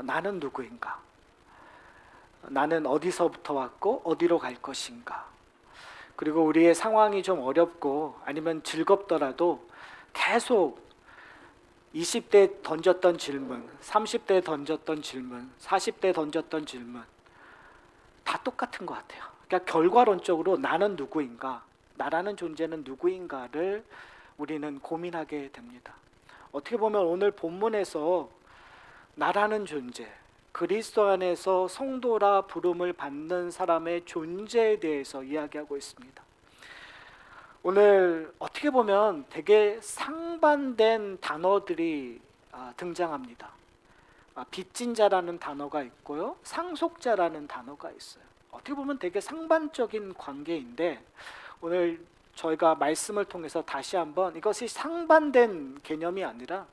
나는 누구인가? 나는 어디서부터 왔고 어디로 갈 것인가? 그리고 우리의 상황이 좀 어렵고 아니면 즐겁더라도 계속 20대 던졌던 질문, 30대 던졌던 질문, 40대 던졌던 질문 다 똑같은 것 같아요. 그러니까 결과론적으로 나는 누구인가? 나라는 존재는 누구인가를 우리는 고민하게 됩니다. 어떻게 보면 오늘 본문에서 나라는 존재, 그리스도 안에서 성도라 부름을 받는 사람의 존재에 대해서 이야기하고 있습니다. 오늘 어떻게 보면 되게 상반된 단어들이 등장합니다. 빚진 자라는 단어가 있고요, 상속자라는 단어가 있어요. 어떻게 보면 되게 상반적인 관계인데 오늘 저희가 말씀을 통해서 다시 한번 이것이 상반된 개념이 아니라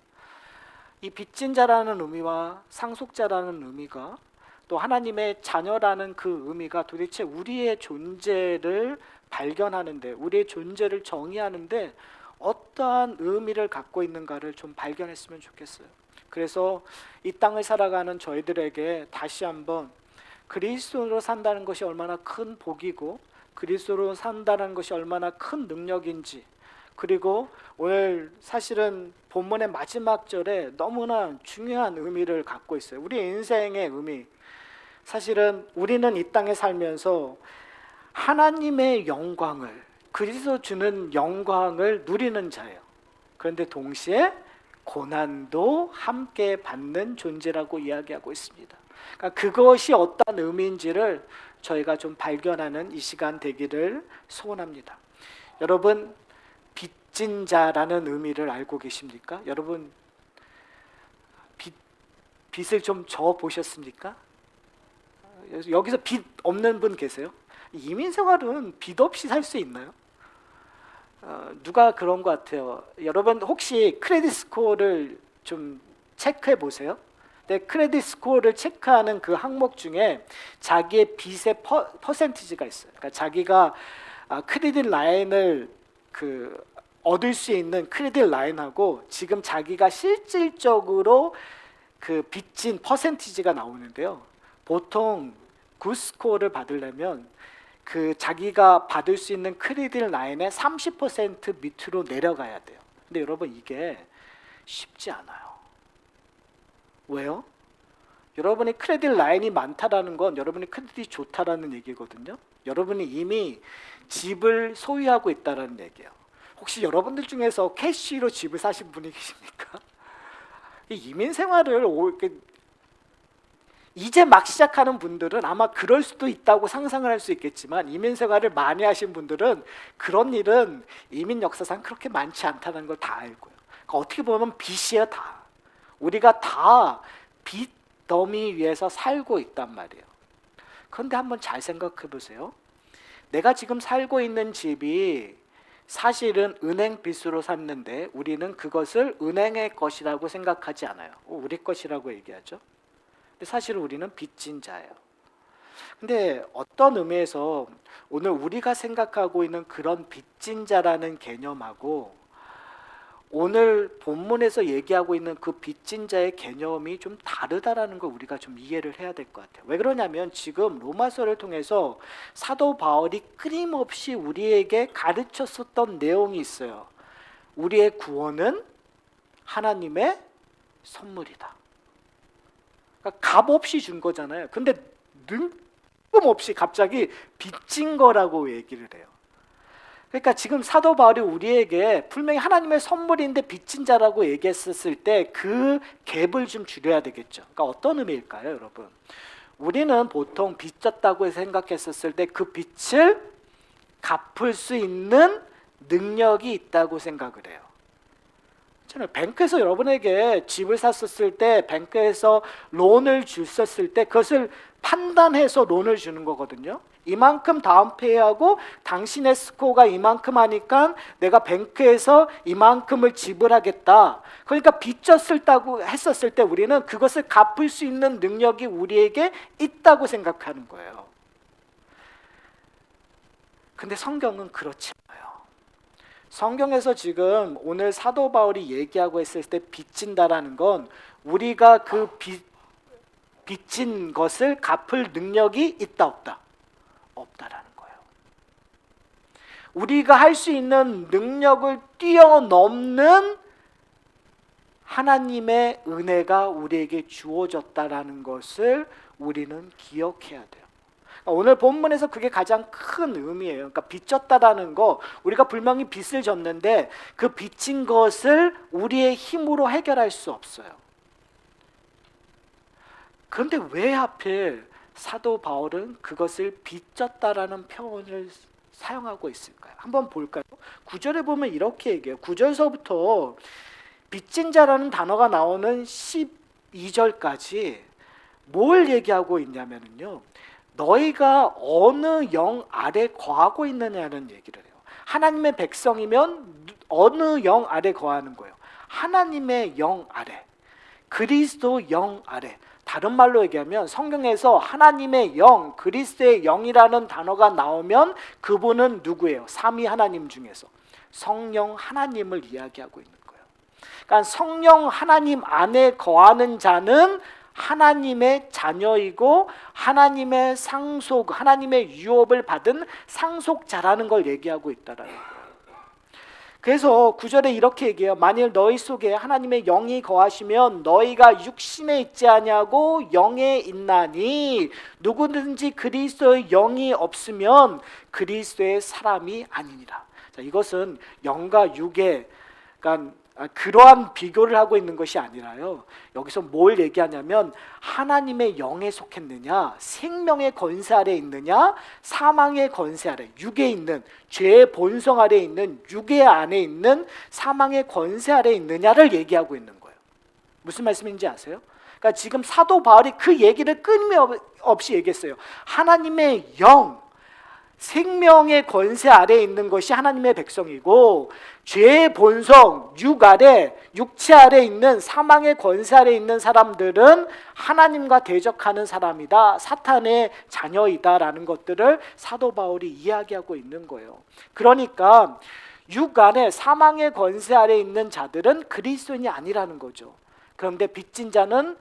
이 빚진 자라는 의미와 상속자라는 의미가 또 하나님의 자녀라는 그 의미가 도대체 우리의 존재를 발견하는데, 우리의 존재를 정의하는데 어떠한 의미를 갖고 있는가를 좀 발견했으면 좋겠어요. 그래서 이 땅을 살아가는 저희들에게 다시 한번 그리스도로 산다는 것이 얼마나 큰 복이고 그리스도로 산다는 것이 얼마나 큰 능력인지, 그리고 오늘 사실은 본문의 마지막 절에 너무나 중요한 의미를 갖고 있어요. 우리 인생의 의미, 사실은 우리는 이 땅에 살면서 하나님의 영광을, 그리스도 주는 영광을 누리는 자예요. 그런데 동시에 고난도 함께 받는 존재라고 이야기하고 있습니다. 그러니까 그것이 어떤 의미인지를 저희가 좀 발견하는 이 시간 되기를 소원합니다. 여러분, 빚진 자라는 의미를 알고 계십니까? 여러분, 빚을 좀 져 보셨습니까? 여기서 빚 없는 분 계세요? 이민생활은 빚 없이 살 수 있나요? 누가 그런 것 같아요. 여러분 혹시 크레딧 스코어를 좀 체크해 보세요. 네, 크레딧 스코어를 체크하는 그 항목 중에 자기의 빚의 퍼센티지가 있어요. 그러니까 자기가 크레딧 라인을 얻을 수 있는 크레딧 라인하고 지금 자기가 실질적으로 그 빚진 퍼센티지가 나오는데요. 보통 굿스코어를 받으려면 그 자기가 받을 수 있는 크레딧 라인의 30% 밑으로 내려가야 돼요. 근데 여러분 이게 쉽지 않아요. 왜요? 여러분이 크레딧 라인이 많다라는 건 여러분이 크레딧이 좋다라는 얘기거든요. 여러분이 이미 집을 소유하고 있다라는 얘기예요. 혹시 여러분들 중에서 캐시로 집을 사신 분이 계십니까? 이민 생활을 이제 막 시작하는 분들은 아마 그럴 수도 있다고 상상을 할 수 있겠지만, 이민 생활을 많이 하신 분들은 그런 일은 이민 역사상 그렇게 많지 않다는 걸 다 알고요. 그러니까 어떻게 보면 빚이에요. 다 우리가 다 빚 더미 위에서 살고 있단 말이에요. 그런데 한번 잘 생각해 보세요. 내가 지금 살고 있는 집이 사실은 은행 빚으로 샀는데 우리는 그것을 은행의 것이라고 생각하지 않아요. 우리 것이라고 얘기하죠. 근데 사실 우리는 빚진 자예요. 근데 어떤 의미에서 오늘 우리가 생각하고 있는 그런 빚진 자라는 개념하고 오늘 본문에서 얘기하고 있는 그 빚진 자의 개념이 좀 다르다라는 걸 우리가 좀 이해를 해야 될 것 같아요. 왜 그러냐면 지금 로마서를 통해서 사도 바울이 끊임없이 우리에게 가르쳤었던 내용이 있어요. 우리의 구원은 하나님의 선물이다. 그러니까 값 없이 준 거잖아요. 근데 뜬금없이 갑자기 빚진 거라고 얘기를 해요. 그러니까 지금 사도 바울이 우리에게 분명히 하나님의 선물인데 빚진 자라고 얘기했었을 때 그 갭을 좀 줄여야 되겠죠. 그러니까 어떤 의미일까요, 여러분? 우리는 보통 빚졌다고 생각했었을 때 그 빚을 갚을 수 있는 능력이 있다고 생각을 해요. 뱅크에서 여러분에게 집을 샀었을 때, 뱅크에서 론을 줬었을 때 그것을 판단해서 론을 주는 거거든요. 이만큼 다운페이하고 당신의 스코어가 이만큼 하니까 내가 뱅크에서 이만큼을 지불하겠다. 그러니까 빚졌다고 했었을 때 우리는 그것을 갚을 수 있는 능력이 우리에게 있다고 생각하는 거예요. 근데 성경은 그렇지 않아요. 성경에서 지금 오늘 사도 바울이 얘기하고 있을 때 빚진다라는 건 우리가 그 빚진 것을 갚을 능력이 있다 없다? 없다라는 거예요. 우리가 할 수 있는 능력을 뛰어넘는 하나님의 은혜가 우리에게 주어졌다라는 것을 우리는 기억해야 돼요. 오늘 본문에서 그게 가장 큰 의미예요. 그러니까 빚졌다라는 거, 우리가 분명히 빚을 졌는데 그 빚진 것을 우리의 힘으로 해결할 수 없어요. 그런데 왜 하필 사도 바울은 그것을 빚졌다라는 표현을 사용하고 있을까요? 한번 볼까요? 9절에 보면 이렇게 얘기해요. 9절서부터 빚진 자라는 단어가 나오는 12절까지 뭘 얘기하고 있냐면요, 너희가 어느 영 아래 거하고 있느냐는 얘기를 해요. 하나님의 백성이면 어느 영 아래 거하는 거예요? 하나님의 영 아래, 그리스도 영 아래. 다른 말로 얘기하면 성경에서 하나님의 영, 그리스도의 영이라는 단어가 나오면 그분은 누구예요? 삼위 하나님 중에서 성령 하나님을 이야기하고 있는 거예요. 그러니까 성령 하나님 안에 거하는 자는 하나님의 자녀이고 하나님의 상속, 하나님의 유업을 받은 상속자라는 걸 얘기하고 있다라는 거예요. 그래서 9절에 이렇게 얘기해요. 만일 너희 속에 하나님의 영이 거하시면 너희가 육신에 있지 아니하고 영에 있나니 누구든지 그리스도의 영이 없으면 그리스도의 사람이 아니니라. 자, 이것은 영과 육의, 그러니까 그러한 비교를 하고 있는 것이 아니라요, 여기서 뭘 얘기하냐면 하나님의 영에 속했느냐, 생명의 권세 아래 있느냐, 사망의 권세 아래, 육에 있는 죄의 본성 아래 있는, 육의 안에 있는 사망의 권세 아래 있느냐를 얘기하고 있는 거예요. 무슨 말씀인지 아세요? 그러니까 지금 사도 바울이 그 얘기를 끊임없이 얘기했어요. 하나님의 영, 생명의 권세 아래에 있는 것이 하나님의 백성이고, 죄의 본성, 육 아래, 육체 아래에 있는 사망의 권세 아래에 있는 사람들은 하나님과 대적하는 사람이다, 사탄의 자녀이다라는 것들을 사도 바울이 이야기하고 있는 거예요. 그러니까 육 안에 사망의 권세 아래에 있는 자들은 그리스도인이 아니라는 거죠. 그런데 빚진 자는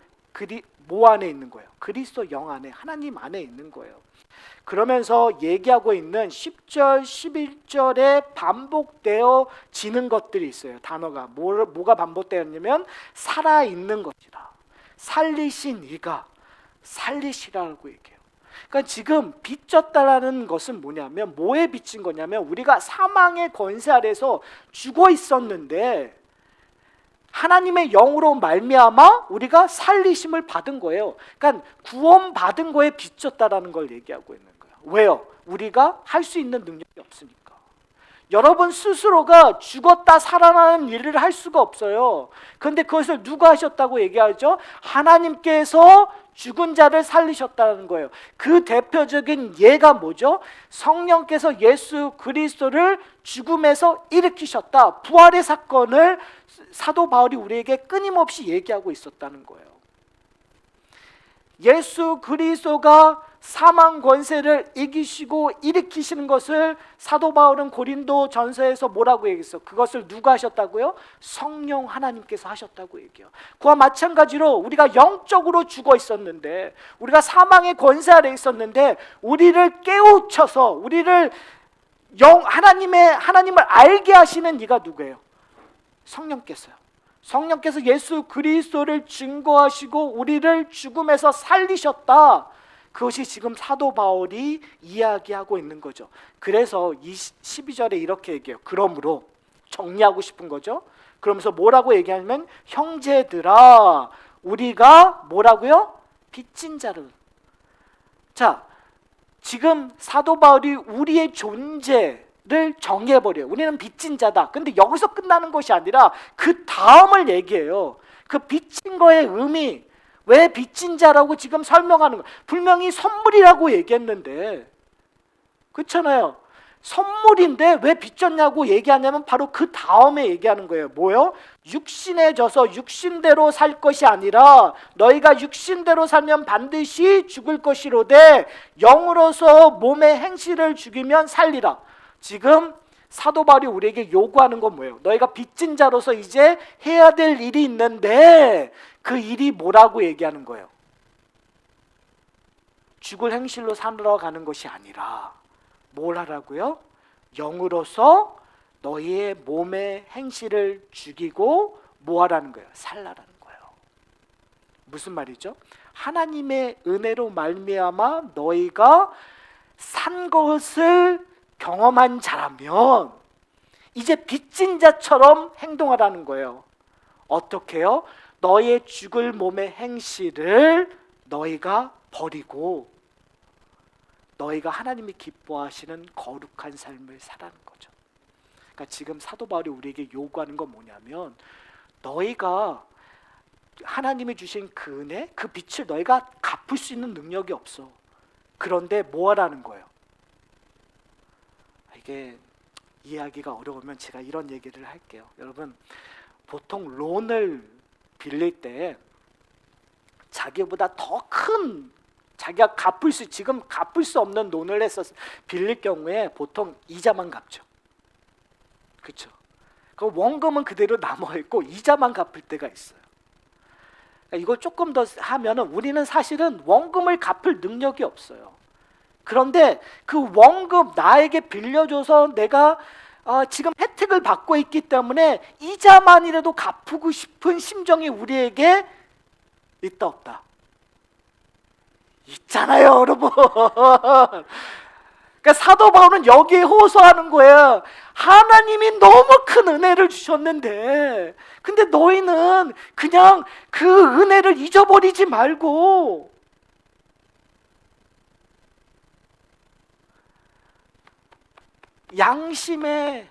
뭐 안에 있는 거예요? 그리스도 영 안에, 하나님 안에 있는 거예요. 그러면서 얘기하고 있는 10절, 11절에 반복되어지는 것들이 있어요. 단어가 뭐가 반복되었냐면 살아있는 것이라, 살리신 이가, 살리시라고 얘기해요. 그러니까 지금 빚졌다라는 것은 뭐냐면, 뭐에 빚진 거냐면 우리가 사망의 권세 아래서 죽어 있었는데 하나님의 영으로 말미암아 우리가 살리심을 받은 거예요. 그러니까 구원받은 거에 빚졌다라는 걸 얘기하고 있는 거예요. 왜요? 우리가 할 수 있는 능력이 없으니까. 여러분 스스로가 죽었다 살아나는 일을 할 수가 없어요. 그런데 그것을 누가 하셨다고 얘기하죠? 하나님께서 죽은 자를 살리셨다는 거예요. 그 대표적인 예가 뭐죠? 성령께서 예수 그리스도를 죽음에서 일으키셨다. 부활의 사건을 사도 바울이 우리에게 끊임없이 얘기하고 있었다는 거예요. 예수 그리스도가 사망 권세를 이기시고 일으키시는 것을 사도 바울은 고린도 전서에서 뭐라고 얘기했어? 그것을 누가 하셨다고요? 성령 하나님께서 하셨다고 얘기해요. 그와 마찬가지로 우리가 영적으로 죽어 있었는데, 우리가 사망의 권세 아래 있었는데 우리를 깨우쳐서 우리를 하나님을 알게 하시는 이가 누구예요? 성령께서요. 성령께서 예수 그리스도를 증거하시고 우리를 죽음에서 살리셨다. 그것이 지금 사도 바울이 이야기하고 있는 거죠. 그래서 12절에 이렇게 얘기해요. 그러므로, 정리하고 싶은 거죠. 그러면서 뭐라고 얘기하냐면, 형제들아, 우리가 뭐라고요? 빚진 자를. 자, 지금 사도 바울이 우리의 존재를 정해버려요. 우리는 빚진 자다. 근데 여기서 끝나는 것이 아니라 그 다음을 얘기해요. 그 빚진 거의 의미, 왜 빚진 자라고 지금 설명하는 거예요? 분명히 선물이라고 얘기했는데, 그렇잖아요. 선물인데 왜 빚졌냐고 얘기하냐면 바로 그 다음에 얘기하는 거예요. 뭐요? 육신에 져서 육신대로 살 것이 아니라 너희가 육신대로 살면 반드시 죽을 것이로되 영으로서 몸의 행실을 죽이면 살리라. 지금 사도 바울이 우리에게 요구하는 건 뭐예요? 너희가 빚진 자로서 이제 해야 될 일이 있는데 그 일이 뭐라고 얘기하는 거예요? 죽을 행실로 살아가는 것이 아니라 뭘 하라고요? 영으로서 너희의 몸의 행실을 죽이고 뭐 하라는 거예요? 살라라는 거예요. 무슨 말이죠? 하나님의 은혜로 말미암아 너희가 산 것을 경험한 자라면 이제 빚진 자처럼 행동하라는 거예요. 어떻게요? 너희의 죽을 몸의 행실을 너희가 버리고 너희가 하나님이 기뻐하시는 거룩한 삶을 살라는 거죠. 그러니까 지금 사도 바울이 우리에게 요구하는 건 뭐냐면 너희가 하나님이 주신 그 은혜, 그 빛을 너희가 갚을 수 있는 능력이 없어. 그런데 뭐 하라는 거예요? 이게 이해하기가 어려우면 제가 이런 얘기를 할게요. 여러분, 보통 론을 빌릴 때 자기보다 더 큰 자기가 지금 갚을 수 없는 론을 해서 빌릴 경우에 보통 이자만 갚죠. 그렇죠? 그 원금은 그대로 남아 있고 이자만 갚을 때가 있어요. 이걸 조금 더 하면은 우리는 사실은 원금을 갚을 능력이 없어요. 그런데 그 원금 나에게 빌려줘서 내가 지금 혜택을 받고 있기 때문에 이자만이라도 갚고 싶은 심정이 우리에게 있다 없다? 있잖아요, 여러분. 그러니까 사도 바울은 여기에 호소하는 거예요. 하나님이 너무 큰 은혜를 주셨는데 근데 너희는 그냥 그 은혜를 잊어버리지 말고 양심을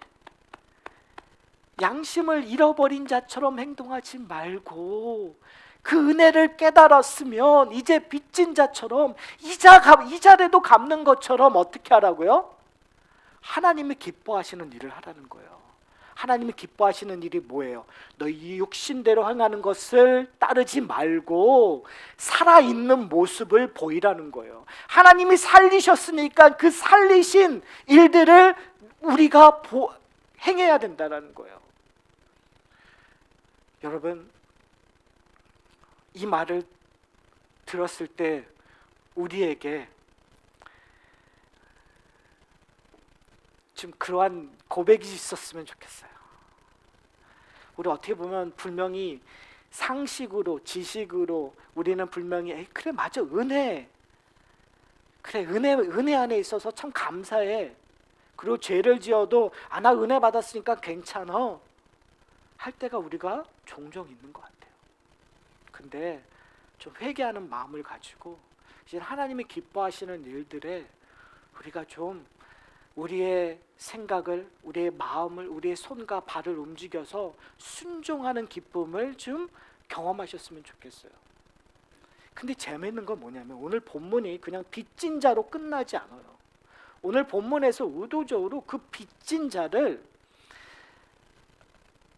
잃어버린 자처럼 행동하지 말고 그 은혜를 깨달았으면 이제 빚진 자처럼 이자라도 갚는 것처럼 어떻게 하라고요? 하나님이 기뻐하시는 일을 하라는 거예요. 하나님이 기뻐하시는 일이 뭐예요? 너희 육신대로 행하는 것을 따르지 말고 살아있는 모습을 보이라는 거예요. 하나님이 살리셨으니까 그 살리신 일들을 우리가 행해야 된다는 거예요. 여러분, 이 말을 들었을 때 우리에게 좀 그러한 고백이 있었으면 좋겠어요. 우리 어떻게 보면 분명히 상식으로 지식으로 우리는 분명히 그래 맞아 은혜 안에 있어서 참 감사해. 그리고 죄를 지어도 나 은혜 받았으니까 괜찮아 할 때가 우리가 종종 있는 것 같아요. 근데 좀 회개하는 마음을 가지고 이제 하나님이 기뻐하시는 일들에 우리가 좀 우리의 생각을, 우리의 마음을, 우리의 손과 발을 움직여서 순종하는 기쁨을 좀 경험하셨으면 좋겠어요. 근데 재미있는 건 뭐냐면 오늘 본문이 그냥 빚진 자로 끝나지 않아요. 오늘 본문에서 의도적으로 그 빚진 자를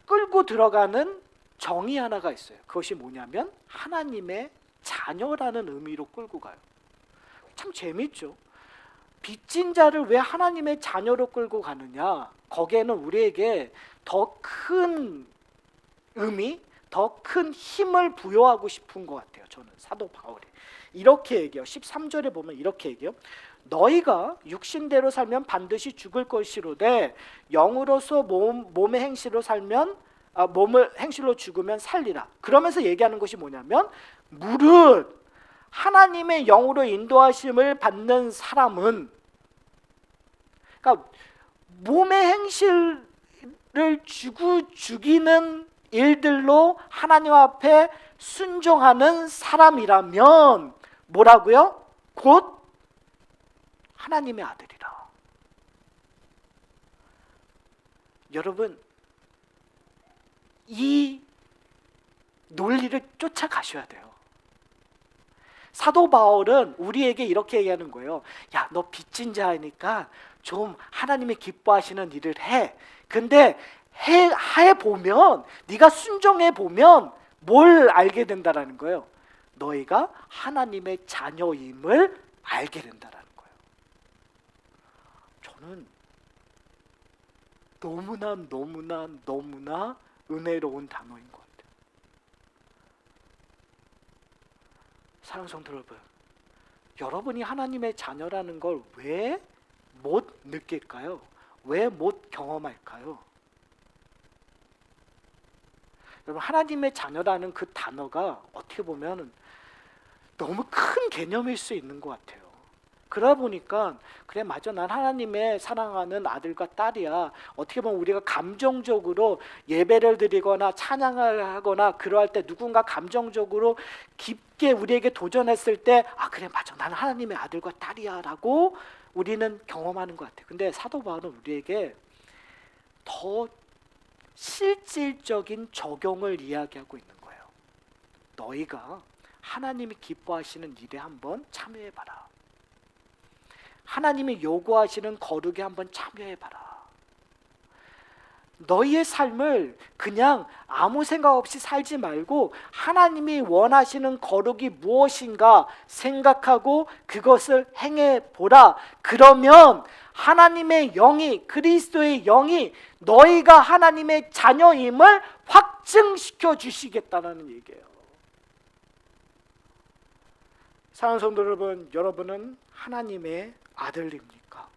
끌고 들어가는 정의 하나가 있어요. 그것이 뭐냐면 하나님의 자녀라는 의미로 끌고 가요. 참 재밌죠. 빚진 자를 왜 하나님의 자녀로 끌고 가느냐? 거기에는 우리에게 더 큰 의미, 더 큰 힘을 부여하고 싶은 것 같아요. 저는 사도 바울이 이렇게 얘기해요. 13절에 보면 이렇게 얘기해요. 너희가 육신대로 살면 반드시 죽을 것이로되 영으로서 몸의 행실로 살면 몸을 행실로 죽으면 살리라. 그러면서 얘기하는 것이 뭐냐면 무릇 하나님의 영으로 인도하심을 받는 사람은, 그러니까 몸의 행실을 죽이는 일들로 하나님 앞에 순종하는 사람이라면 뭐라고요? 곧 하나님의 아들이라. 여러분, 이 논리를 쫓아가셔야 돼요. 사도 바울은 우리에게 이렇게 얘기하는 거예요. 야, 너 빚진 자니까 좀 하나님이 기뻐하시는 일을 해. 근데 해보면, 네가 순종해보면 뭘 알게 된다라는 거예요? 너희가 하나님의 자녀임을 알게 된다라는 거예요. 저는 너무나 은혜로운 단어인 것 같아요. 사랑하는 성도 여러분, 여러분이 하나님의 자녀라는 걸 왜 못 느낄까요? 왜 못 경험할까요? 여러분, 하나님의 자녀라는 그 단어가 어떻게 보면 너무 큰 개념일 수 있는 것 같아요. 그러다 보니까 그래, 맞아, 난 하나님의 사랑하는 아들과 딸이야. 어떻게 보면 우리가 감정적으로 예배를 드리거나 찬양을 하거나 그러할 때 누군가 감정적으로 깊게 우리에게 도전했을 때 아, 그래, 맞아, 나는 하나님의 아들과 딸이야 라고 우리는 경험하는 것 같아요. 근데 사도 바울은 우리에게 더 실질적인 적용을 이야기하고 있는 거예요. 너희가 하나님이 기뻐하시는 일에 한번 참여해봐라. 하나님이 요구하시는 거룩에 한번 참여해봐라. 너희의 삶을 그냥 아무 생각 없이 살지 말고 하나님이 원하시는 거룩이 무엇인가 생각하고 그것을 행해보라. 그러면 하나님의 영이, 그리스도의 영이 너희가 하나님의 자녀임을 확증시켜 주시겠다는 얘기예요. 사랑하는 성도 여러분, 여러분은 하나님의 아들입니까?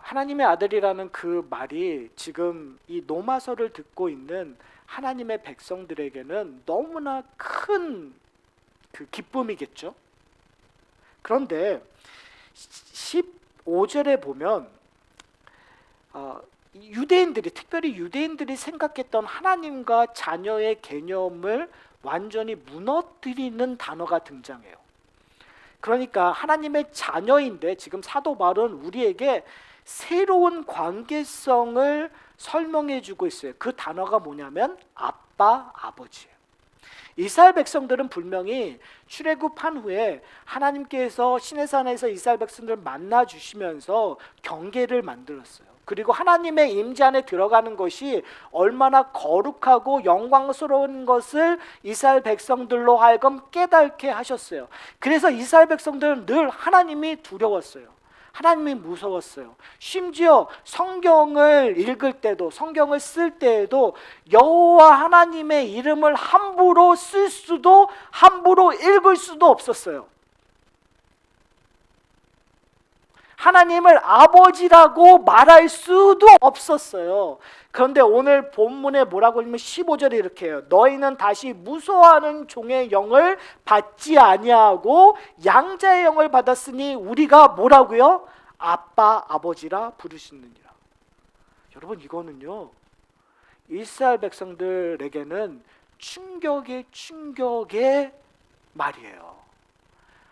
하나님의 아들이라는 그 말이 지금 이 로마서를 듣고 있는 하나님의 백성들에게는 너무나 큰 그 기쁨이겠죠. 그런데 15절에 보면 유대인들이, 특별히 유대인들이 생각했던 하나님과 자녀의 개념을 완전히 무너뜨리는 단어가 등장해요. 그러니까 하나님의 자녀인데 지금 사도 바울은 우리에게 새로운 관계성을 설명해 주고 있어요. 그 단어가 뭐냐면 아빠, 아버지예요. 이스라엘 백성들은 분명히 출애굽한 후에 하나님께서 시내산에서 이스라엘 백성들을 만나 주시면서 경계를 만들었어요. 그리고 하나님의 임재 안에 들어가는 것이 얼마나 거룩하고 영광스러운 것을 이스라엘 백성들로 하여금 깨닫게 하셨어요. 그래서 이스라엘 백성들은 늘 하나님이 두려웠어요. 하나님이 무서웠어요. 심지어 성경을 읽을 때도, 성경을 쓸 때에도 여호와 하나님의 이름을 함부로 쓸 수도 함부로 읽을 수도 없었어요. 하나님을 아버지라고 말할 수도 없었어요. 그런데 오늘 본문에 뭐라고 하면 15절에 이렇게 해요. 너희는 다시 무서워하는 종의 영을 받지 아니하고 양자의 영을 받았으니 우리가 뭐라고요? 아빠, 아버지라 부르시느니라. 여러분, 이거는요, 이스라엘 백성들에게는 충격의 말이에요.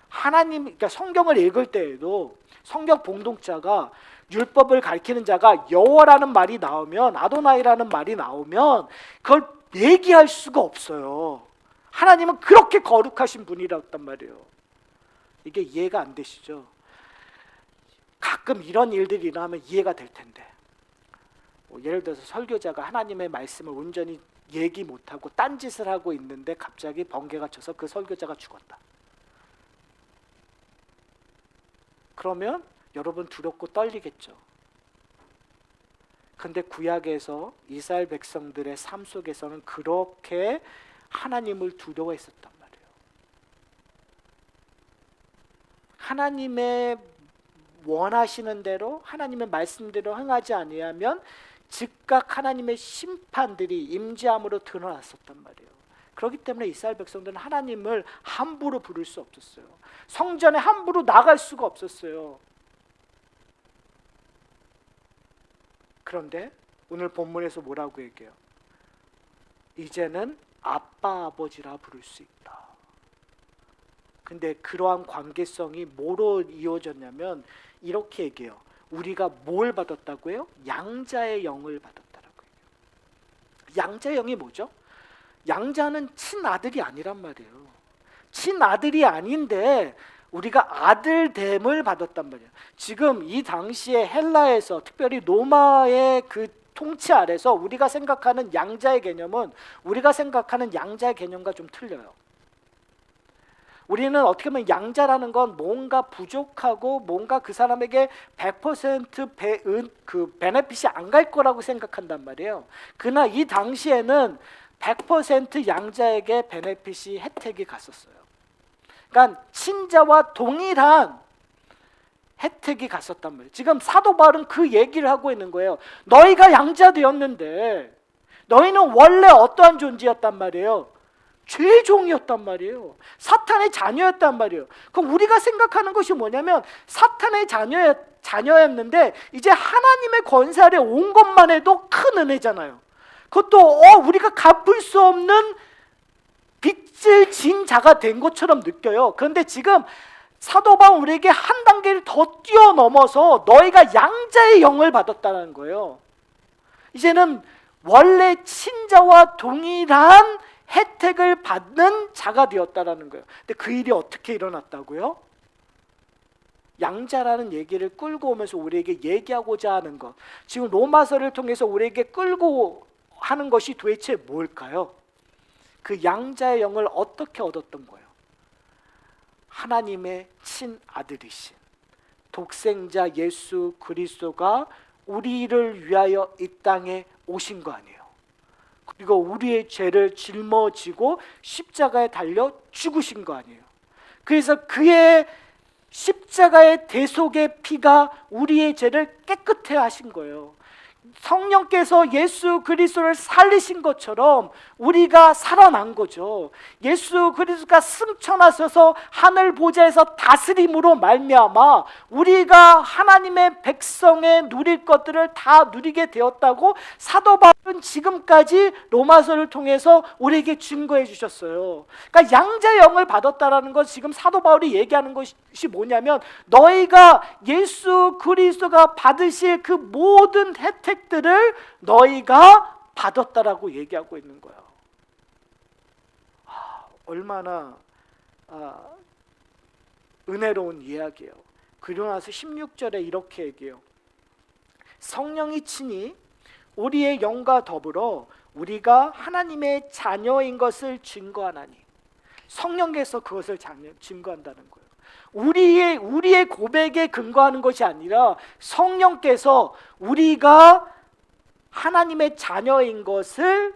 하나님, 그러니까 성경을 읽을 때에도 성경 봉독자가, 율법을 가리키는 자가 여호와라는 말이 나오면, 아도나이라는 말이 나오면 그걸 얘기할 수가 없어요. 하나님은 그렇게 거룩하신 분이라단 말이에요. 이게 이해가 안 되시죠? 가끔 이런 일들이 일어나면 이해가 될 텐데, 예를 들어서 설교자가 하나님의 말씀을 온전히 얘기 못하고 딴짓을 하고 있는데 갑자기 번개가 쳐서 그 설교자가 죽었다. 그러면 여러분 두렵고 떨리겠죠. 근데 구약에서 이스라엘 백성들의 삶 속에서는 그렇게 하나님을 두려워했었단 말이에요. 하나님의 원하시는 대로, 하나님의 말씀대로 행하지 아니하면 즉각 하나님의 심판들이 임재함으로 드러났었단 말이에요. 그렇기 때문에 이스라엘 백성들은 하나님을 함부로 부를 수 없었어요. 성전에 함부로 나갈 수가 없었어요. 그런데 오늘 본문에서 뭐라고 얘기해요? 이제는 아빠, 아버지라 부를 수 있다. 근데 그러한 관계성이 뭐로 이어졌냐면 이렇게 얘기해요. 우리가 뭘 받았다고요? 양자의 영을 받았다라고 해요. 양자의 영이 뭐죠? 양자는 친아들이 아니란 말이에요. 친아들이 아닌데 우리가 아들됨을 받았단 말이에요. 지금 이 당시에 헬라에서, 특별히 로마의 그 통치 아래서 우리가 생각하는 양자의 개념은 우리가 생각하는 양자의 개념과 좀 틀려요. 우리는 어떻게 보면 양자라는 건 뭔가 부족하고 뭔가 그 사람에게 100% 베네핏이 안 갈 거라고 생각한단 말이에요. 그러나 이 당시에는 100% 양자에게 베네핏이, 혜택이 갔었어요. 그러니까 친자와 동일한 혜택이 갔었단 말이에요. 지금 사도 바울은 그 얘기를 하고 있는 거예요. 너희가 양자 되었는데 너희는 원래 어떠한 존재였단 말이에요? 죄의 종이었단 말이에요. 사탄의 자녀였단 말이에요. 그럼 우리가 생각하는 것이 뭐냐면 사탄의 자녀였는데 이제 하나님의 권세 아래 온 것만 해도 큰 은혜잖아요. 그것도 우리가 갚을 수 없는 빚을 진 자가 된 것처럼 느껴요. 그런데 지금 사도 바울 우리에게 한 단계를 더 뛰어넘어서 너희가 양자의 영을 받았다는 거예요. 이제는 원래 친자와 동일한 혜택을 받는 자가 되었다라는 거예요. 근데 그 일이 어떻게 일어났다고요? 양자라는 얘기를 끌고 오면서 우리에게 얘기하고자 하는 것, 지금 로마서를 통해서 우리에게 끌고 하는 것이 도대체 뭘까요? 그 양자의 영을 어떻게 얻었던 거예요? 하나님의 친아들이신 독생자 예수 그리스도가 우리를 위하여 이 땅에 오신 거 아니에요. 그리고 우리의 죄를 짊어지고 십자가에 달려 죽으신 거 아니에요. 그래서 그의 십자가의 대속의 피가 우리의 죄를 깨끗해 하신 거예요. 성령께서 예수 그리스도를 살리신 것처럼 우리가 살아난 거죠. 예수 그리스도가 승천하셔서 하늘 보좌에서 다스림으로 말미암아 우리가 하나님의 백성의 누릴 것들을 다 누리게 되었다고 사도 바울은 지금까지 로마서를 통해서 우리에게 증거해 주셨어요. 그러니까 양자의 영을 받았다라는 것, 지금 사도 바울이 얘기하는 것이 뭐냐면 너희가 예수 그리스도가 받으실 그 모든 혜택들을 너희가 받았다라고 얘기하고 있는 거예요. 얼마나 은혜로운 이야기예요. 그리고 나서 16절에 이렇게 얘기해요. 성령이 친히 우리의 영과 더불어 우리가 하나님의 자녀인 것을 증거하나니, 성령께서 그것을 증거한다는 거예요. 우리의 고백에 근거하는 것이 아니라 성령께서 우리가 하나님의 자녀인 것을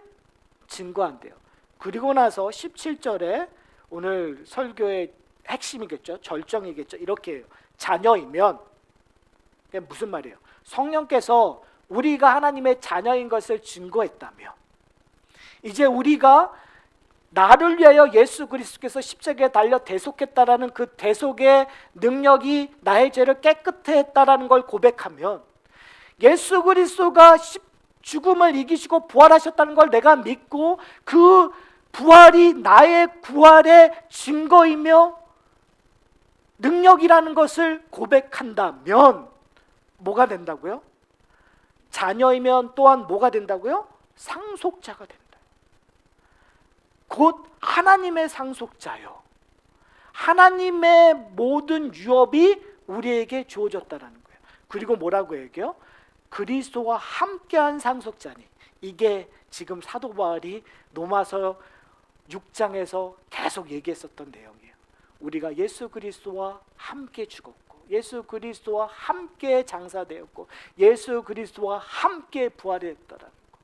증거한대요. 그리고 나서 17절에 오늘 설교의 핵심이겠죠, 절정이겠죠. 이렇게 해요. 자녀이면 그게 무슨 말이에요? 성령께서 우리가 하나님의 자녀인 것을 증거했다며, 이제 우리가 나를 위하여 예수 그리스도께서 십자가에 달려 대속했다라는 그 대속의 능력이 나의 죄를 깨끗해 했다라는 걸 고백하면, 예수 그리스도가 죽음을 이기시고 부활하셨다는 걸 내가 믿고 그 부활이 나의 구원의 증거이며 능력이라는 것을 고백한다면 뭐가 된다고요? 자녀이면 또한 뭐가 된다고요? 상속자가 된다. 곧 하나님의 상속자요. 하나님의 모든 유업이 우리에게 주어졌다는 거예요. 그리고 뭐라고 얘기해요? 그리스도와 함께한 상속자니. 이게 지금 사도 바울이 로마서 6장에서 계속 얘기했었던 내용이에요. 우리가 예수 그리스도와 함께 죽었고 예수 그리스도와 함께 장사되었고 예수 그리스도와 함께 부활했다라는 거.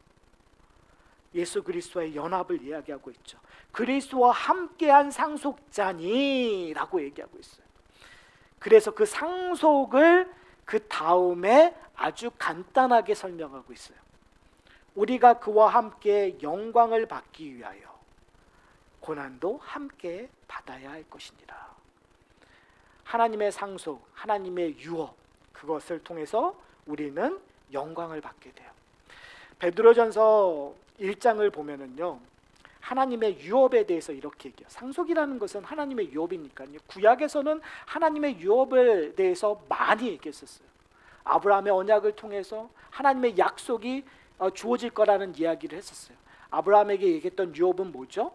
예수 그리스도와의 연합을 이야기하고 있죠. 그리스도와 함께한 상속자니 라고 얘기하고 있어요. 그래서 그 상속을 그 다음에 아주 간단하게 설명하고 있어요. 우리가 그와 함께 영광을 받기 위하여 고난도 함께 받아야 할 것이니라. 하나님의 상속, 하나님의 유업, 그것을 통해서 우리는 영광을 받게 돼요. 베드로전서 1장을 보면은요, 하나님의 유업에 대해서 이렇게 얘기해요. 상속이라는 것은 하나님의 유업이니까요. 구약에서는 하나님의 유업에 대해서 많이 얘기했었어요. 아브라함의 언약을 통해서 하나님의 약속이 주어질 거라는 이야기를 했었어요. 아브라함에게 얘기했던 유업은 뭐죠?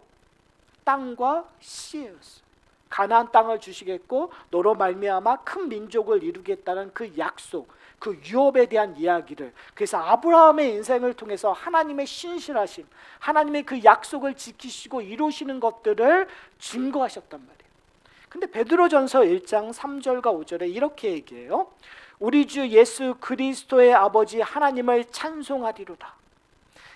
땅과 씨였어요. 가나안 땅을 주시겠고 너로 말미암아 큰 민족을 이루겠다는 그 약속, 그 유업에 대한 이야기를, 그래서 아브라함의 인생을 통해서 하나님의 신실하심, 하나님의 그 약속을 지키시고 이루시는 것들을 증거하셨단 말이에요. 근데 베드로전서 1장 3절과 5절에 이렇게 얘기해요. 우리 주 예수 그리스도의 아버지 하나님을 찬송하리로다.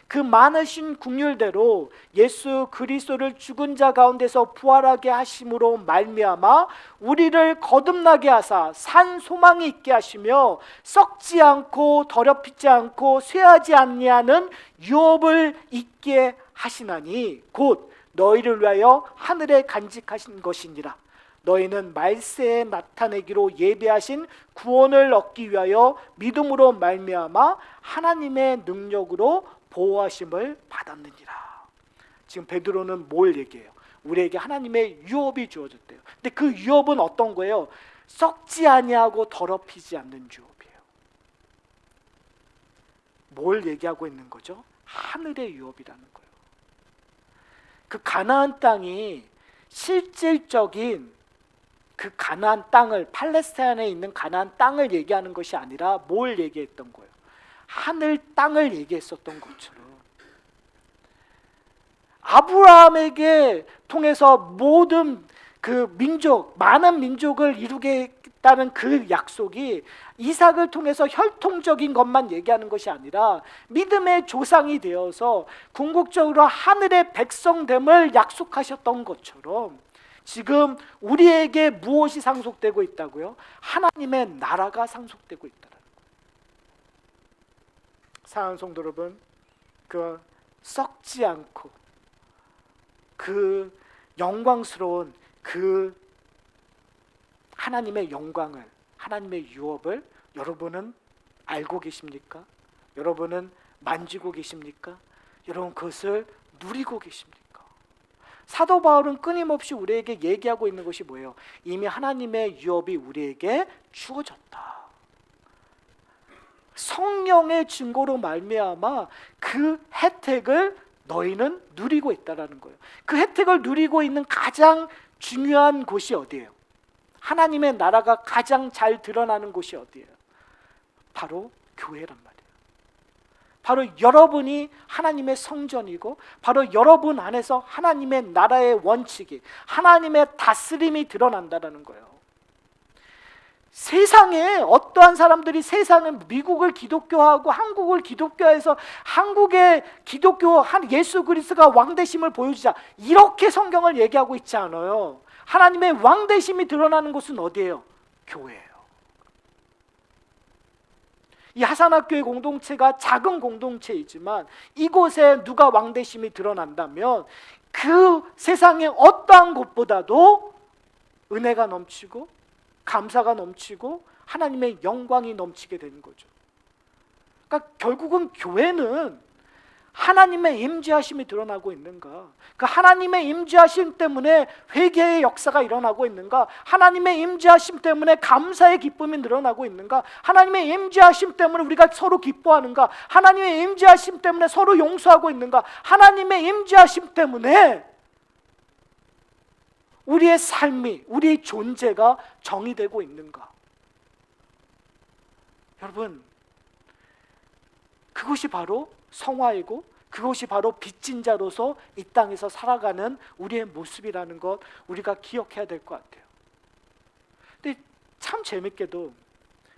그 많으신 긍휼대로 예수 그리스도를 죽은 자 가운데서 부활하게 하심으로 말미암아 우리를 거듭나게 하사 산 소망이 있게 하시며 썩지 않고 더럽히지 않고 쇠하지 아니하는 유업을 있게 하시나니 곧 너희를 위하여 하늘에 간직하신 것이니라. 너희는 말세에 나타내기로 예비하신 구원을 얻기 위하여 믿음으로 말미암아 하나님의 능력으로 보호하심을 받았느니라. 지금 베드로는 뭘 얘기해요? 우리에게 하나님의 유업이 주어졌대요. 근데 그 유업은 어떤 거예요? 썩지 아니하고 더럽히지 않는 유업이에요. 뭘 얘기하고 있는 거죠? 하늘의 유업이라는 거예요. 그 가나안 땅이 실질적인 그 가나안 땅을, 팔레스타인에 있는 가나안 땅을 얘기하는 것이 아니라 뭘 얘기했던 거예요? 하늘 땅을 얘기했었던 것처럼 아브라함에게 통해서 모든 그 민족, 많은 민족을 이루겠다는 그 약속이 이삭을 통해서 혈통적인 것만 얘기하는 것이 아니라 믿음의 조상이 되어서 궁극적으로 하늘의 백성됨을 약속하셨던 것처럼 지금 우리에게 무엇이 상속되고 있다고요? 하나님의 나라가 상속되고 있다는 거예요. 사랑하는 성도 여러분, 그 썩지 않고 그 영광스러운 그 하나님의 영광을, 하나님의 유업을 여러분은 알고 계십니까? 여러분은 만지고 계십니까? 여러분 그것을 누리고 계십니까? 사도 바울은 끊임없이 우리에게 얘기하고 있는 것이 뭐예요? 이미 하나님의 유업이 우리에게 주어졌다. 성령의 증거로 말미암아 그 혜택을 너희는 누리고 있다라는 거예요. 그 혜택을 누리고 있는 가장 중요한 곳이 어디예요? 하나님의 나라가 가장 잘 드러나는 곳이 어디예요? 바로 교회란 말이에요. 바로 여러분이 하나님의 성전이고 바로 여러분 안에서 하나님의 나라의 원칙이, 하나님의 다스림이 드러난다는 거예요. 세상에 어떠한 사람들이 세상은 미국을 기독교화하고 한국을 기독교화해서 한국의 기독교 예수 그리스도가 왕되심을 보여주자 이렇게 성경을 얘기하고 있지 않아요. 하나님의 왕되심이 드러나는 곳은 어디예요? 교회예요. 이 하산학교의 공동체가 작은 공동체이지만 이곳에 누가 왕되심이 드러난다면 그 세상의 어떠한 곳보다도 은혜가 넘치고 감사가 넘치고 하나님의 영광이 넘치게 되는 거죠. 그러니까 결국은 교회는 하나님의 임재하심이 드러나고 있는가? 그 하나님의 임재하심 때문에 회개의 역사가 일어나고 있는가? 하나님의 임재하심 때문에 감사의 기쁨이 늘어나고 있는가? 하나님의 임재하심 때문에 우리가 서로 기뻐하는가? 하나님의 임재하심 때문에 서로 용서하고 있는가? 하나님의 임재하심 때문에 우리의 삶이, 우리의 존재가 정의되고 있는가? 여러분, 그것이 바로 성화이고 그것이 바로 빚진 자로서 이 땅에서 살아가는 우리의 모습이라는 것 우리가 기억해야 될 것 같아요. 근데 참 재밌게도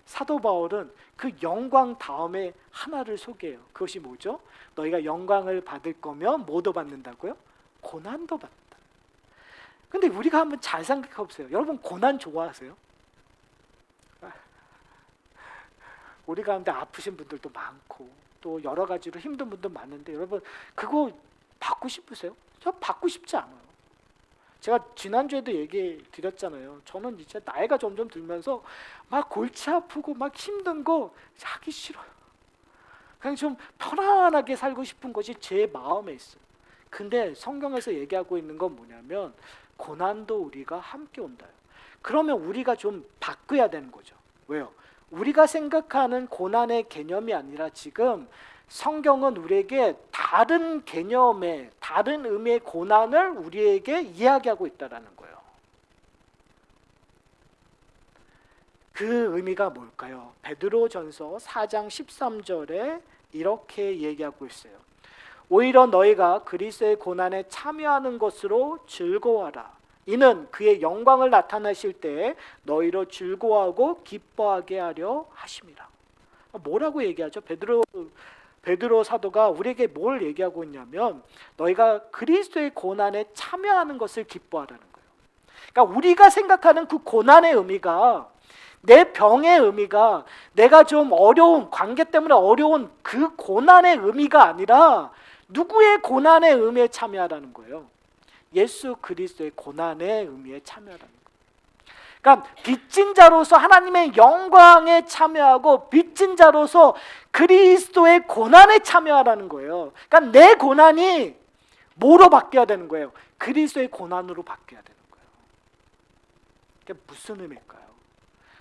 사도 바울은 그 영광 다음에 하나를 소개해요. 그것이 뭐죠? 너희가 영광을 받을 거면 뭐도 받는다고요? 고난도 받는다. 근데 우리가 한번 잘 생각해 보세요. 여러분 고난 좋아하세요? 우리 가운데 아프신 분들도 많고 또 여러 가지로 힘든 분도 많은데 여러분 그거 받고 싶으세요? 저 받고 싶지 않아요. 제가 지난주에도 얘기 드렸잖아요. 저는 이제 나이가 점점 들면서 막 골치 아프고 막 힘든 거 하기 싫어요. 그냥 좀 편안하게 살고 싶은 것이 제 마음에 있어요. 근데 성경에서 얘기하고 있는 건 뭐냐면 고난도 우리가 함께 온다. 그러면 우리가 좀 바꿔야 되는 거죠. 왜요? 우리가 생각하는 고난의 개념이 아니라 지금 성경은 우리에게 다른 개념의, 다른 의미의 고난을 우리에게 이야기하고 있다는 거예요. 그 의미가 뭘까요? 베드로전서 4장 13절에 이렇게 얘기하고 있어요. 오히려 너희가 그리스도의 고난에 참여하는 것으로 즐거워하라. 이는 그의 영광을 나타내실 때에 너희로 즐거워하고 기뻐하게 하려 하심이라. 뭐라고 얘기하죠? 베드로 베드로 사도가 우리에게 뭘 얘기하고 있냐면 너희가 그리스도의 고난에 참여하는 것을 기뻐하라는 거예요. 그러니까 우리가 생각하는 그 고난의 의미가, 내 병의 의미가, 내가 좀 어려운 관계 때문에 어려운 그 고난의 의미가 아니라 누구의 고난의 의미에 참여하라는 거예요? 예수 그리스도의 고난의 의미에 참여하라는 거예요. 그러니까 빚진 자로서 하나님의 영광에 참여하고 빚진 자로서 그리스도의 고난에 참여하라는 거예요. 그러니까 내 고난이 뭐로 바뀌어야 되는 거예요? 그리스도의 고난으로 바뀌어야 되는 거예요. 그게 무슨 의미일까요?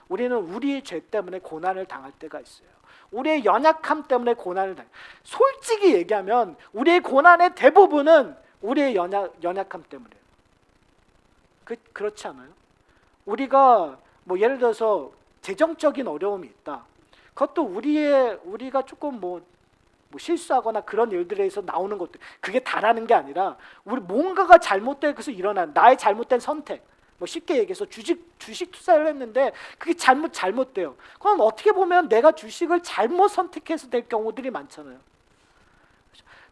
우리는 우리의 죄 때문에 고난을 당할 때가 있어요. 우리의 연약함 때문에 고난을 당해요. 솔직히 얘기하면 우리의 고난의 대부분은 우리의 연약함 때문이에요. 그렇지 않아요? 우리가 뭐 예를 들어서 재정적인 어려움이 있다. 그것도 우리가 조금 뭐 실수하거나 그런 일들에서 나오는 것들, 그게 다라는 게 아니라 우리 뭔가가 잘못돼서 일어난 나의 잘못된 선택. 뭐 쉽게 얘기해서 주식 투자를 했는데 그게 잘못돼요. 그럼 어떻게 보면 내가 주식을 잘못 선택해서 될 경우들이 많잖아요.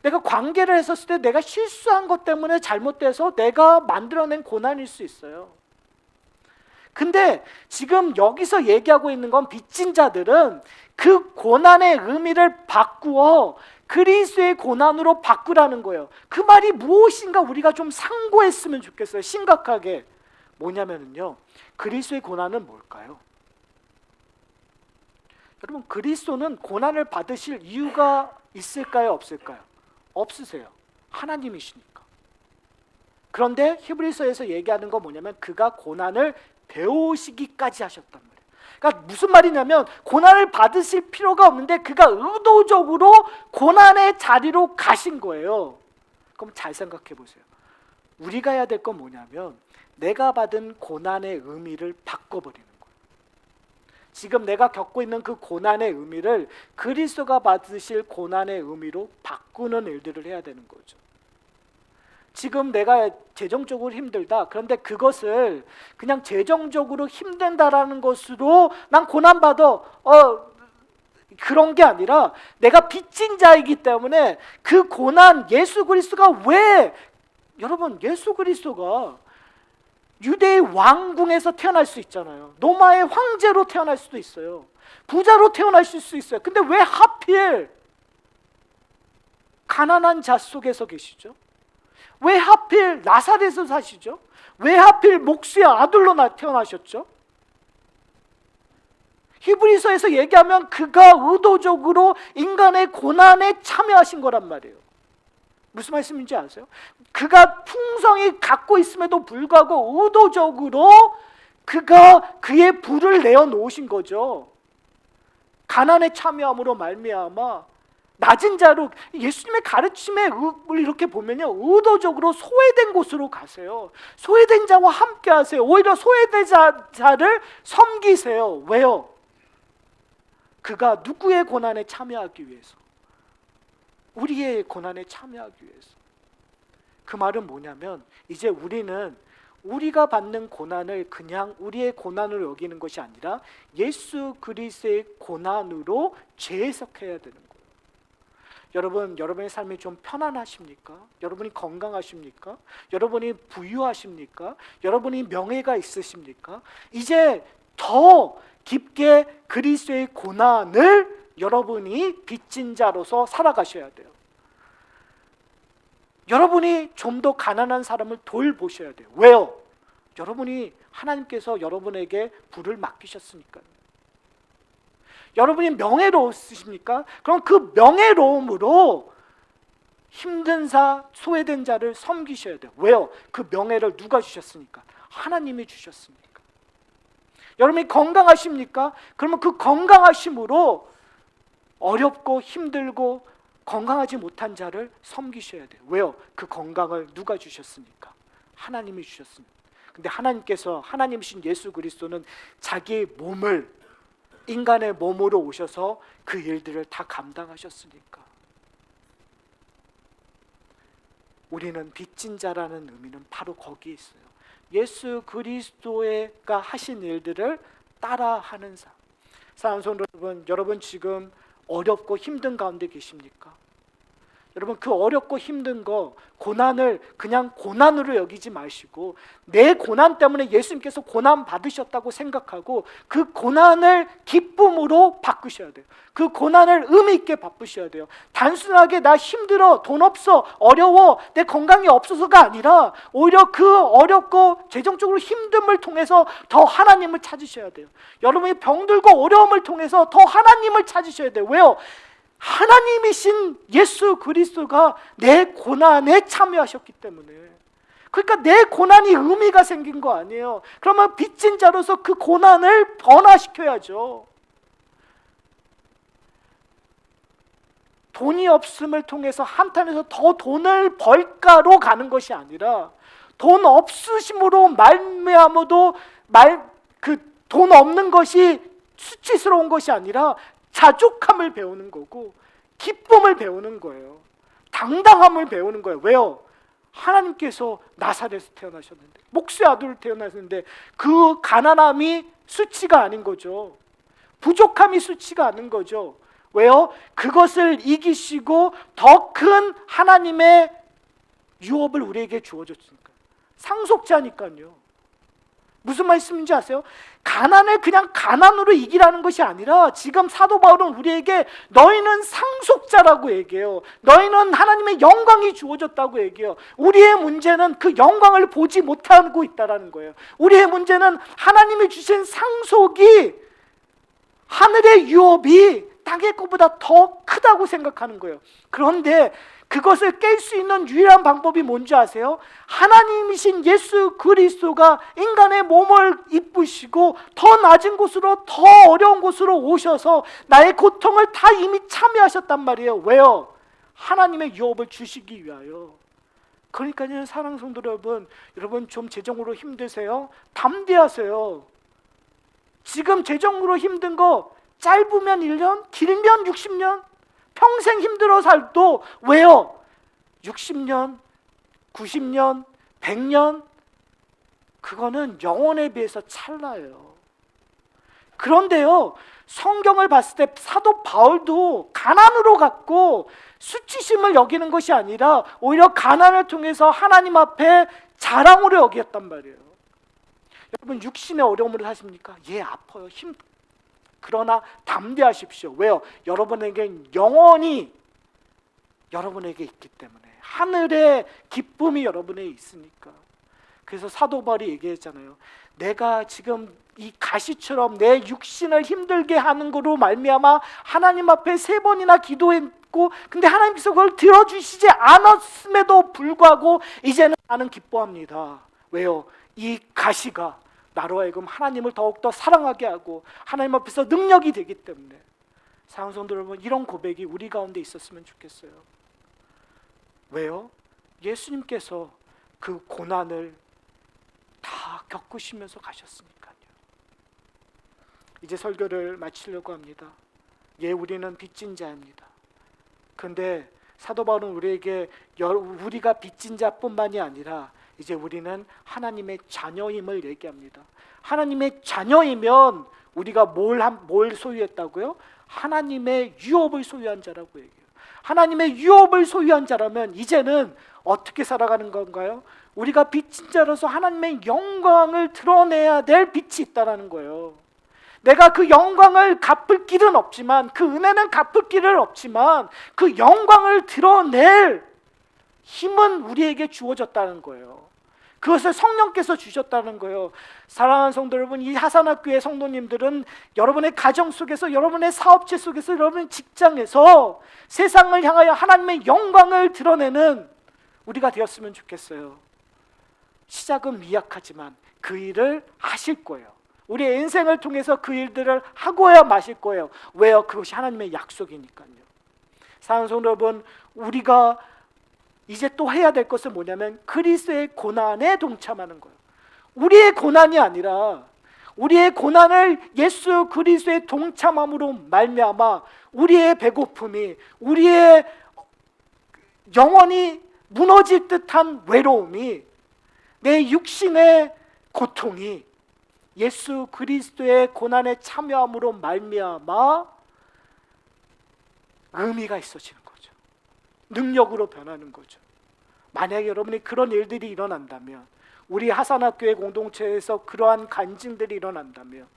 내가 관계를 했었을 때 내가 실수한 것 때문에 잘못돼서 내가 만들어낸 고난일 수 있어요. 근데 지금 여기서 얘기하고 있는 건 빚진 자들은 그 고난의 의미를 바꾸어 그리스도의 고난으로 바꾸라는 거예요. 그 말이 무엇인가 우리가 좀 상고했으면 좋겠어요. 심각하게. 뭐냐면요, 그리스도의 고난은 뭘까요? 여러분, 그리스도는 고난을 받으실 이유가 있을까요? 없을까요? 없으세요. 하나님이시니까. 그런데 히브리서에서 얘기하는 건 뭐냐면 그가 고난을 배우시기까지 하셨단 말이에요. 그러니까 무슨 말이냐면 고난을 받으실 필요가 없는데 그가 의도적으로 고난의 자리로 가신 거예요. 그럼 잘 생각해 보세요. 우리가 해야 될 건 뭐냐면 내가 받은 고난의 의미를 바꿔버리는 거예요. 지금 내가 겪고 있는 그 고난의 의미를 그리스도가 받으실 고난의 의미로 바꾸는 일들을 해야 되는 거죠. 지금 내가 재정적으로 힘들다. 그런데 그것을 그냥 재정적으로 힘든다라는 것으로 난 고난받아. 그런 게 아니라 내가 빚진 자이기 때문에 그 고난, 예수 그리스도가 왜, 여러분, 예수 그리스도가 유대의 왕궁에서 태어날 수 있잖아요. 로마의 황제로 태어날 수도 있어요. 부자로 태어나실 수 있어요. 근데 왜 하필 가난한 자 속에서 계시죠? 왜 하필 나사렛에서 사시죠? 왜 하필 목수의 아들로 태어나셨죠? 히브리서에서 얘기하면 그가 의도적으로 인간의 고난에 참여하신 거란 말이에요. 무슨 말씀인지 아세요? 그가 풍성히 갖고 있음에도 불구하고 의도적으로 그가 그의 부를 내어놓으신 거죠. 가난에 참여함으로 말미암아 낮은 자로, 예수님의 가르침에 이렇게 보면요, 의도적으로 소외된 곳으로 가세요. 소외된 자와 함께 하세요. 오히려 소외된 자를 섬기세요. 왜요? 그가 누구의 고난에 참여하기 위해서? 우리의 고난에 참여하기 위해서. 그 말은 뭐냐면 이제 우리는 우리가 받는 고난을 그냥 우리의 고난으로 여기는 것이 아니라 예수 그리스도의 고난으로 재해석해야 되는 거예요. 여러분, 여러분의 삶이 좀 편안하십니까? 여러분이 건강하십니까? 여러분이 부유하십니까? 여러분이 명예가 있으십니까? 이제 더 깊게 그리스도의 고난을 여러분이 빚진 자로서 살아가셔야 돼요. 여러분이 좀 더 가난한 사람을 돌보셔야 돼요. 왜요? 여러분이 하나님께서 여러분에게 부를 맡기셨으니까요. 여러분이 명예로우십니까? 그럼 그 명예로움으로 힘든 자, 소외된 자를 섬기셔야 돼요. 왜요? 그 명예를 누가 주셨습니까? 하나님이 주셨습니까? 여러분이 건강하십니까? 그러면 그 건강하심으로 어렵고 힘들고 건강하지 못한 자를 섬기셔야 돼요. 왜요? 그 건강을 누가 주셨습니까? 하나님이 주셨습니다. 근데 하나님이신 예수 그리스도는 자기 몸을 인간의 몸으로 오셔서 그 일들을 다 감당하셨으니까. 우리는 빚진 자라는 의미는 바로 거기에 있어요. 예수 그리스도가 하신 일들을 따라하는 삶. 사랑하는 성도 여러분, 여러분 지금 어렵고 힘든 가운데 계십니까? 여러분, 그 어렵고 힘든 거, 고난을 그냥 고난으로 여기지 마시고 내 고난 때문에 예수님께서 고난 받으셨다고 생각하고 그 고난을 기쁨으로 바꾸셔야 돼요. 그 고난을 의미 있게 바꾸셔야 돼요. 단순하게 나 힘들어, 돈 없어, 어려워, 내 건강이 없어서가 아니라 오히려 그 어렵고 재정적으로 힘듦을 통해서 더 하나님을 찾으셔야 돼요. 여러분이 병들고 어려움을 통해서 더 하나님을 찾으셔야 돼요. 왜요? 하나님이신 예수 그리스도가 내 고난에 참여하셨기 때문에. 그러니까 내 고난이 의미가 생긴 거 아니에요. 그러면 빚진 자로서 그 고난을 변화시켜야죠. 돈이 없음을 통해서 한탄해서 더 돈을 벌까로 가는 것이 아니라 돈 없으심으로 말미암아도 돈 없는 것이 수치스러운 것이 아니라 자족함을 배우는 거고 기쁨을 배우는 거예요. 당당함을 배우는 거예요. 왜요? 하나님께서 나사렛에서 태어나셨는데, 목수의 아들로 태어나셨는데 그 가난함이 수치가 아닌 거죠. 부족함이 수치가 아닌 거죠. 왜요? 그것을 이기시고 더 큰 하나님의 유업을 우리에게 주어줬으니까. 상속자니까요. 무슨 말씀인지 아세요? 가난을 그냥 가난으로 이기라는 것이 아니라 지금 사도 바울은 우리에게 너희는 상속자라고 얘기해요. 너희는 하나님의 영광이 주어졌다고 얘기해요. 우리의 문제는 그 영광을 보지 못하고 있다는 거예요. 우리의 문제는 하나님이 주신 상속이, 하늘의 유업이 땅의 것보다 더 크다고 생각하는 거예요. 그런데 그것을 깰 수 있는 유일한 방법이 뭔지 아세요? 하나님이신 예수 그리스도가 인간의 몸을 입으시고 더 낮은 곳으로, 더 어려운 곳으로 오셔서 나의 고통을 다 이미 참여하셨단 말이에요. 왜요? 하나님의 유업을 주시기 위하여. 그러니까요, 사랑하는 성도 여러분 좀 재정으로 힘드세요? 담대하세요. 지금 재정으로 힘든 거 짧으면 1년, 길면 60년, 평생 힘들어 살도 왜요? 60년, 90년, 100년, 그거는 영혼에 비해서 찰나요. 그런데요, 성경을 봤을 때 사도 바울도 가난으로 갔고 수치심을 여기는 것이 아니라 오히려 가난을 통해서 하나님 앞에 자랑으로 여겼단 말이에요. 여러분, 육신의 어려움으로 사십니까? 예, 아파요. 그러나 담대하십시오. 왜요? 여러분에겐 영원히 여러분에게 있기 때문에. 하늘의 기쁨이 여러분에 있으니까. 그래서 사도 바울이 얘기했잖아요. 내가 지금 이 가시처럼 내 육신을 힘들게 하는 거로 말미암아 하나님 앞에 3번이나 기도했고, 근데 하나님께서 그걸 들어주시지 않았음에도 불구하고 이제는 나는 기뻐합니다. 왜요? 이 가시가 나로 하여금 하나님을 더욱더 사랑하게 하고 하나님 앞에서 능력이 되기 때문에. 사랑하는 성도 여러분, 이런 고백이 우리 가운데 있었으면 좋겠어요. 왜요? 예수님께서 그 고난을 다 겪으시면서 가셨으니까요. 이제 설교를 마치려고 합니다. 예, 우리는 빚진 자입니다. 그런데 사도 바울은 우리에게 우리가 빚진 자뿐만이 아니라 이제 우리는 하나님의 자녀임을 얘기합니다. 하나님의 자녀이면 우리가 뭘 소유했다고요? 하나님의 유업을 소유한 자라고 얘기해요. 하나님의 유업을 소유한 자라면 이제는 어떻게 살아가는 건가요? 우리가 빚진 자로서 하나님의 영광을 드러내야 될 빚이 있다는 거예요. 내가 그 영광을 갚을 길은 없지만, 그 은혜는 갚을 길은 없지만 그 영광을 드러낼 힘은 우리에게 주어졌다는 거예요. 그것을 성령께서 주셨다는 거예요. 사랑하는 성도 여러분, 이 하산학교의 성도님들은 여러분의 가정 속에서, 여러분의 사업체 속에서, 여러분의 직장에서 세상을 향하여 하나님의 영광을 드러내는 우리가 되었으면 좋겠어요. 시작은 미약하지만 그 일을 하실 거예요. 우리의 인생을 통해서 그 일들을 하고야 마실 거예요. 왜요? 그것이 하나님의 약속이니까요. 사랑하는 성도 여러분, 우리가 이제 또 해야 될 것은 뭐냐면 그리스도의 고난에 동참하는 거예요. 우리의 고난이 아니라 우리의 고난을 예수 그리스도의 동참함으로 말미암아 우리의 배고픔이, 우리의 영혼이 무너질 듯한 외로움이, 내 육신의 고통이 예수 그리스도의 고난에 참여함으로 말미암아 의미가 있어지는 거죠. 능력으로 변하는 거죠. 만약에 여러분이 그런 일들이 일어난다면, 우리 하산학교의 공동체에서 그러한 간증들이 일어난다면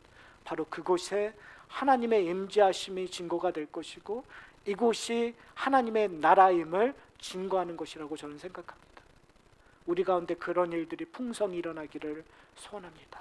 바로 그곳에 하나님의 임재하심이 증거가 될 것이고, 이곳이 하나님의 나라임을 증거하는 것이라고 저는 생각합니다. 우리 가운데 그런 일들이 풍성히 일어나기를 소원합니다.